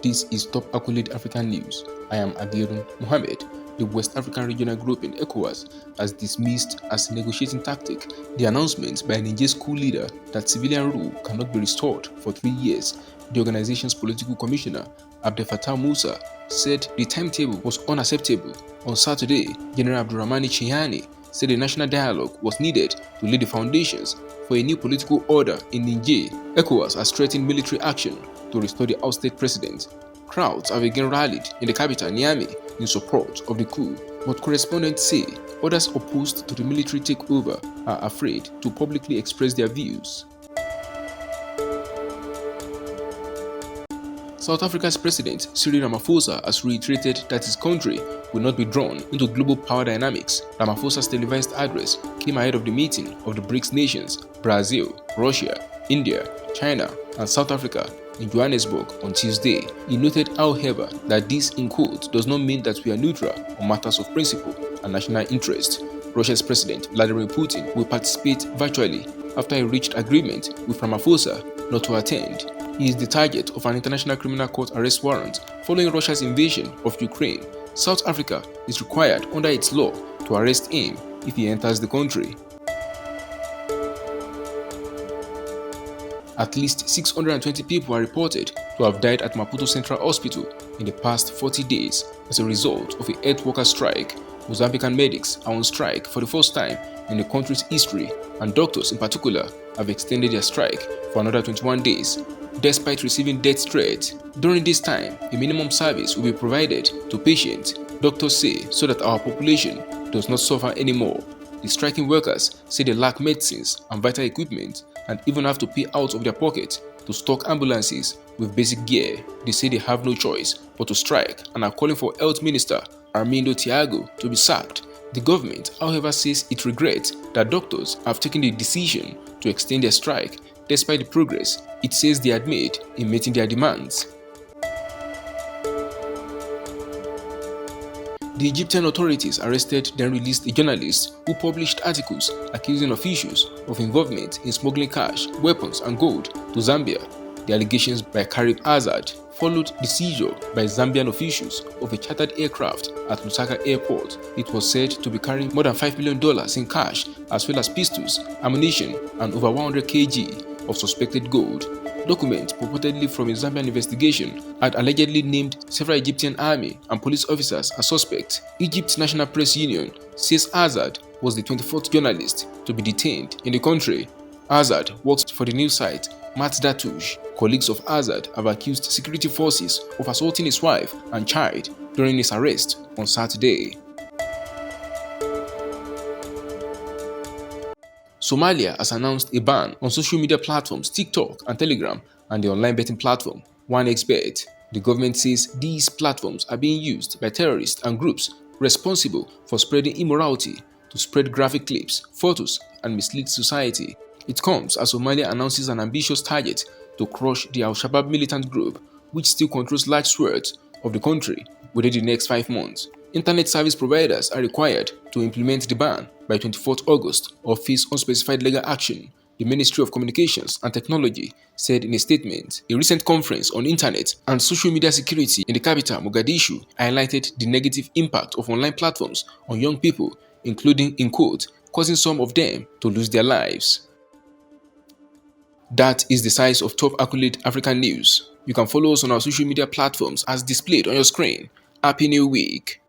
This is Top Accolade African News. I am Abdel-Fatau Musa. The West African Regional Group in Ecowas has dismissed as a negotiating tactic the announcement by Niger's coup leader that civilian rule cannot be restored for 3 years. The organization's political commissioner, Abdel-Fatau Musa, said the timetable was unacceptable. On Saturday, General Abdourahamane Tchiani said a national dialogue was needed to lay the foundations for a new political order in Niger. Ecowas has threatened military action to restore the ousted president. Crowds have again rallied in the capital, Niamey, in support of the coup, but correspondents say others opposed to the military takeover are afraid to publicly express their views. South Africa's President Cyril Ramaphosa has reiterated that his country will not be drawn into global power dynamics. Ramaphosa's televised address came ahead of the meeting of the BRICS nations, Brazil, Russia, India, China, and South Africa in Johannesburg on Tuesday. He noted, however, that this, in quote, does not mean that we are neutral on matters of principle and national interest. Russia's President Vladimir Putin will participate virtually after he reached agreement with Ramaphosa not to attend. He is the target of an international criminal court arrest warrant following Russia's invasion of Ukraine. South Africa is required under its law to arrest him if he enters the country. At least 620 people are reported to have died at Maputo Central Hospital in the past 40 days as a result of a health worker strike. Mozambican medics are on strike for the first time in the country's history, and doctors in particular have extended their strike for another 21 days, despite receiving death threats. During this time, a minimum service will be provided to patients, doctors say, so that our population does not suffer anymore. The striking workers say they lack medicines and vital equipment and even have to pay out of their pocket to stock ambulances with basic gear. They say they have no choice but to strike and are calling for Health Minister Armindo Thiago to be sacked. The government, however, says it regrets that doctors have taken the decision to extend their strike despite the progress it says they had made in meeting their demands. The Egyptian authorities arrested then released a journalist who published articles accusing officials of involvement in smuggling cash, weapons and gold to Zambia. The allegations by Karim Azad followed the seizure by Zambian officials of a chartered aircraft at Lusaka Airport. It was said to be carrying more than $5 million in cash, as well as pistols, ammunition and over 100 kg of suspected gold. Documents purportedly from a Zambian investigation had allegedly named several Egyptian army and police officers as suspects. Egypt's National Press Union says Azad was the 24th journalist to be detained in the country. Azad works for the news site Matdatouche. Colleagues of Azad have accused security forces of assaulting his wife and child during his arrest on Saturday. Somalia has announced a ban on social media platforms TikTok and Telegram and the online betting platform 1xBet. The government says these platforms are being used by terrorists and groups responsible for spreading immorality to spread graphic clips, photos, and mislead society. It comes as Somalia announces an ambitious target to crush the Al-Shabaab militant group, which still controls large swaths of the country, within the next 5 months. Internet service providers are required to implement the ban by 24th August or face unspecified legal action, the Ministry of Communications and Technology said in a statement. A recent conference on internet and social media security in the capital, Mogadishu, highlighted the negative impact of online platforms on young people, including, in quote, causing some of them to lose their lives. That is the size of Top Accolade African News. You can follow us on our social media platforms as displayed on your screen. Happy New Week!